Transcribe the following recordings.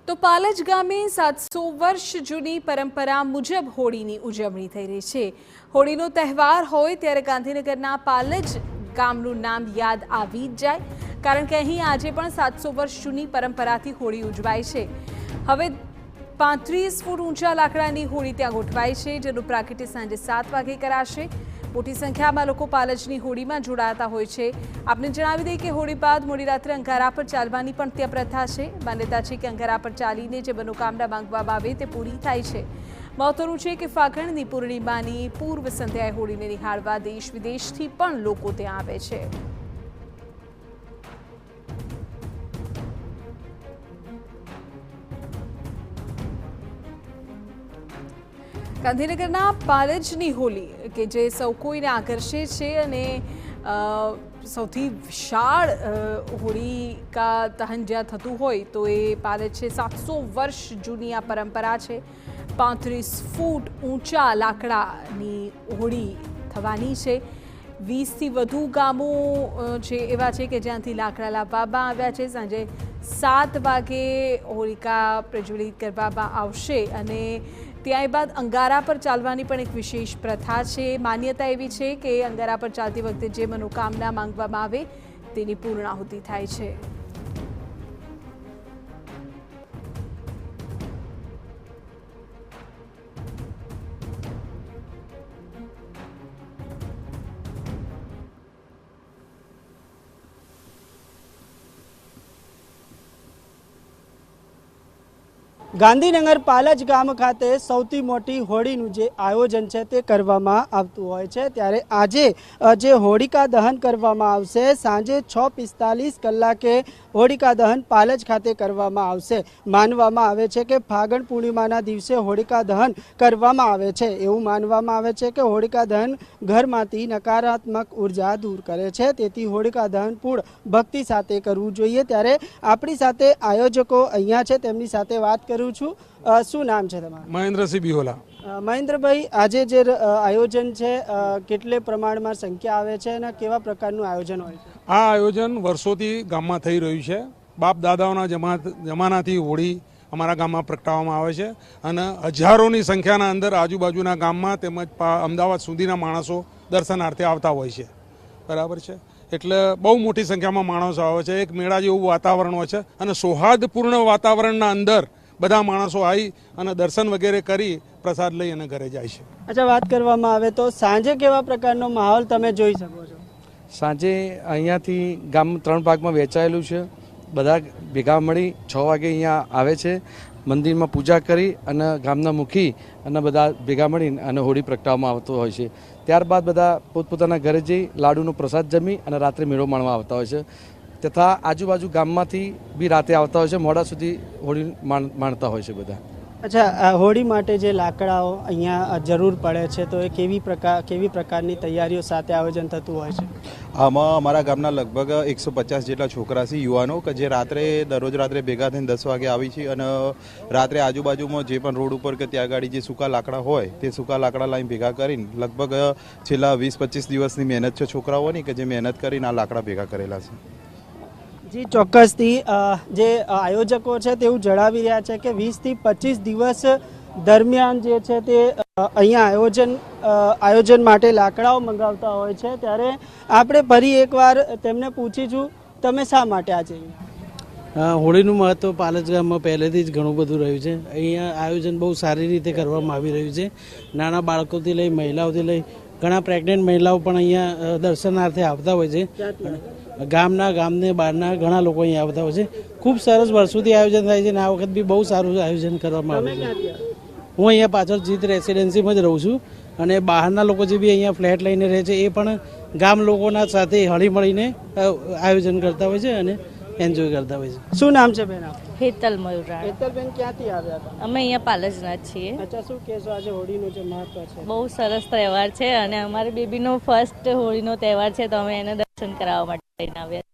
તો પાલજ ગામે 700 વર્ષ જૂની પરંપરા મુજબ હોળીની ઉજવણી થઈ રહી છે। હોળીનો તહેવાર હોય ત્યારે ગાંધીનગરના પાલજ ગામનું નામ યાદ આવી જ જાય, કારણ કે અહીં આજે પણ 700 વર્ષ જૂની પરંપરાથી હોળી ઉજવાય છે। હવે 35 ફૂટ ઊંચા લાકડાની હોળી ત્યાં ગોઠવાઈ છે, જેનું પ્રાગટ્ય સાંજે 7 વાગે કરાશે। મોટી સંખ્યામાં લોકો પાલજની હોળીમાં જોડાતા હોય છે। આપને જણાવી દઈએ કે હોળી બાદ મોડી રાત્રે અંગારા પર ચાલવાની પણ ત્યાં પ્રથા છે। માન્યતા છે કે અંગારા પર ચાલીને જે મનોકામના માંગવામાં આવે તે પૂરી થાય છે। મહત્વનું છે કે ફાગણની પૂર્ણિમાની પૂર્વ સંધ્યાએ હોળીને નિહાળવા દેશ વિદેશથી પણ લોકો ત્યાં આવે છે। ગાંધીનગરના પાલજની હોળી કે જે સૌ કોઈને આકર્ષે છે અને સૌથી વિશાળ હોળિકા દહન જ્યાં થતું હોય તો એ પાલજ છે। 700 વર્ષ જૂની આ પરંપરા છે। 35 ફૂટ ઊંચા લાકડાની હોળી થવાની છે। 20થી વધુ ગામો છે એવા છે કે જ્યાંથી લાકડા લાવવામાં આવ્યા છે। સાંજે 7 વાગે હોળિકા પ્રજ્વલિત કરવામાં આવશે અને ત્યારબાદ અંગારા પર ચાલવાની પણ એક વિશેષ પ્રથા છે। માન્યતા એવી છે કે અંગારા પર ચાલતી વખતે જે મનોકામના માંગવામાં આવે તેની પૂર્ણાહુતિ થાય છે। ગાંધીનગર પાલજ ગામ ખાતે સૌથી મોટી હોળીનું જે આયોજન છે તે કરવામાં આવતું હોય છે, ત્યારે આજે જે હોળિકા દહન કરવામાં આવશે સાંજે 6:45 કલાકે હોળિકા દહન પાલજ ખાતે કરવામાં આવશે। માનવામાં આવે છે કે ફાગણ પૂર્ણિમાના દિવસે હોળિકા દહન કરવામાં આવે છે। એવું માનવામાં આવે છે કે હોળિકા દહન ઘરમાંથી નકારાત્મક ઉર્જા દૂર કરે છે, તેથી હોળિકા દહન પૂર્ણ ભક્તિ સાથે કરવું જોઈએ। ત્યારે આપણી સાથે આયોજકો અહીંયા છે, તેમની સાથે વાત કરું છું। શું નામ છે તમારું? મહેન્દ્રસિંહ બિહોલા। મહેન્દ્રભાઈ, આજે જે આયોજન છે કેટલે પ્રમાણમાં સંખ્યા આવે છે અને કેવા પ્રકારનું આયોજન હોય છે? આ આયોજન વર્ષોથી ગામમાં થઈ રહ્યું છે। બાપ દાદાઓના જમાનાથી હોળી અમારા ગામમાં પ્રગટાવવામાં આવે છે અને હજારોની સંખ્યાના અંદર આજુબાજુના ગામમાં તેમજ અમદાવાદ સુધીના માણસો દર્શનાર્થે આવતા હોય છે, બરાબર છે। એટલે બહુ મોટી સંખ્યામાં માણસો આવે છે। એક મેળા જેવું વાતાવરણ હોય છે અને સૌહાર્દપૂર્ણ વાતાવરણના અંદર બધા માણસો આવી અને દર્શન વગેરે કરી પ્રસાદ લઈ અને ઘરે જાય છે। અચ્છા, વાત કરવામાં આવે તો સાંજે કેવા પ્રકારનો માહોલ તમે જોઈ શકો છો? સાંજે અહીંયાથી ગામ 3 ભાગમાં વહેંચાયેલું છે। બધા ભેગા મળી 6 વાગે અહીંયા આવે છે, મંદિરમાં પૂજા કરી અને ગામના મુખી અને બધા ભેગા મળી અને હોળી પ્રગટાવવામાં આવતો હોય છે। ત્યારબાદ બધા પોતપોતાના ઘરે જઈ લાડુનો પ્રસાદ જમી અને રાત્રે મેળો માણવા આવતા હોય છે, તથા આજુબાજુ ગામમાંથી બી રાતે આવતા હોય છે, મોડા સુધી હોળી માણતા હોય છે બધા। અચ્છા, હોળી માટે જે લાકડાઓ અહીંયા જરૂર પડે છે તો એ કેવી પ્રકારની તૈયારીઓ સાથે આયોજન થતું હોય છે? આમાં અમારા ગામના લગભગ 150 જેટલા છોકરા છે, યુવાનો, કે જે દરરોજ રાત્રે ભેગા થઈને 10 વાગે આવી છે અને રાત્રે આજુબાજુમાં જે પણ રોડ ઉપર કે ત્યાં આગળ જે સૂકા લાકડા હોય તે સૂકા લાકડા લાઈને ભેગા કરીને લગભગ છેલ્લા 20-25 દિવસની મહેનત છે છોકરાઓની, કે જે મહેનત કરીને આ લાકડા ભેગા કરેલા છે। જી, ચોક્કસથી જે આયોજકો છે તેવું જણાવી રહ્યા છે કે 20થી 25 દિવસ દરમિયાન જે છે તે અહીંયા આયોજન માટે લાકડાઓ મંગાવતા હોય છે। ત્યારે આપણે ફરી એકવાર તેમને પૂછીશું, તમે શા માટે આજે? હોળીનું મહત્ત્વ પાલજ ગામમાં પહેલેથી જ ઘણું બધું રહ્યું છે। અહીંયા આયોજન બહુ સારી રીતે કરવામાં આવી રહ્યું છે। નાના બાળકોથી લઈ મહિલાઓથી લઈ ઘણા પ્રેગ્નન્ટ મહિલાઓ પણ અહીંયા દર્શનાર્થે આવતા હોય છે। ગામને બહારના ઘણા લોકો અહીંયા આવતા હોય છે। ખૂબ સરસ વર્ષોથી આયોજન થાય છે અને આ વખત બી બહુ સારું આયોજન કરવામાં આવે છે। હું અહીંયા પાછળ જીત રેસિડેન્સીમાં જ રહું છું અને બહારના લોકો જે બી અહીંયા ફ્લેટ લઈને રહે છે એ પણ ગામ લોકોના સાથે હળી મળીને આયોજન કરતા હોય છે અને એન્જોય કરતા હોય છે। શું નામ છે બેન? હેતલ મયુરા। હેતલબેન, ક્યાંથી આવ્યા હતા? અમે અહીંયા પાલજના જ છીએ। અચ્છા, શું કહેશો આજે હોળીનું જે મહત્વ છે? બહુ સરસ તહેવાર છે અને અમારી બેબીનો ફર્સ્ટ હોળીનો તહેવાર છે તો અમે એને દર્શન કરાવવા માટે લઈને આવ્યા।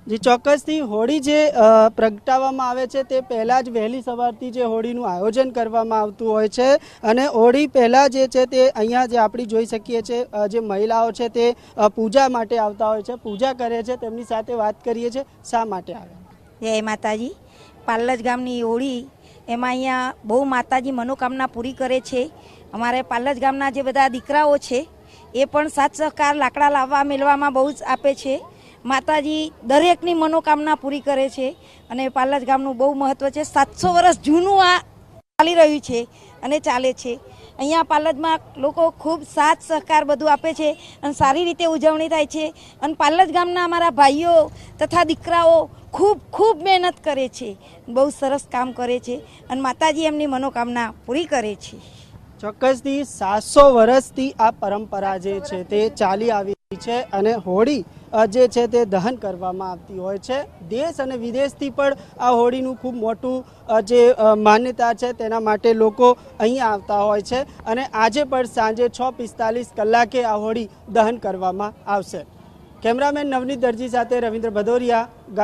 જે ચોક્કસથી હોળી જે પ્રગટાવવામાં આવે છે તે પહેલાં જ વહેલી સવારથી જે હોળીનું આયોજન કરવામાં આવતું હોય છે અને હોળી પહેલાં જે છે તે અહીંયા જે આપણે જોઈ શકીએ છીએ જે મહિલાઓ છે તે પૂજા માટે આવતા હોય છે, પૂજા કરે છે, તેમની સાથે વાત કરીએ છીએ શા માટે આવે? જય માતાજી। પાલજ ગામની હોળી એમાં અહીંયા બહુ માતાજી મનોકામના પૂરી કરે છે. અમારે પાલજ ગામના જે બધા દીકરાઓ છે એ પણ સાથ સહકાર લાકડા લાવવા મેળવામાં બહુ જ આપે છે. માતાજી દરેકની મનોકામના પૂરી કરે છે અને પાલજ ગામનું બહુ મહત્ત્વ છે. 700 વર્ષ જૂનું આ ચાલી રહ્યું છે અને ચાલે છે. અહીંયા પાલજમાં લોકો ખૂબ સાથ સહકાર બધું આપે છે અને સારી રીતે ઉજવણી થાય છે. અને પાલજ ગામના અમારા ભાઈઓ તથા દીકરાઓ ખૂબ ખૂબ મહેનત કરે છે, બહુ સરસ કામ કરે છે અને માતાજી એમની મનોકામના પૂરી કરે છે. ચોક્કસથી 700 વર્ષથી આ પરંપરા જે છે તે ચાલી આવી છે અને હોળી જે છે તે દહન કરવામાં આવતી હોય છે. દેશ અને વિદેશથી પણ આ હોળીનું ખૂબ મોટું જે માન્યતા છે તેના માટે લોકો અહીંયા આવતા હોય છે અને આજે પણ સાંજે 6:45 કલાકે આ હોળી દહન કરવામાં આવશે. કેમેરામેન નવનીત દરજી સાથે રવિન્દ્ર ભદોરિયા.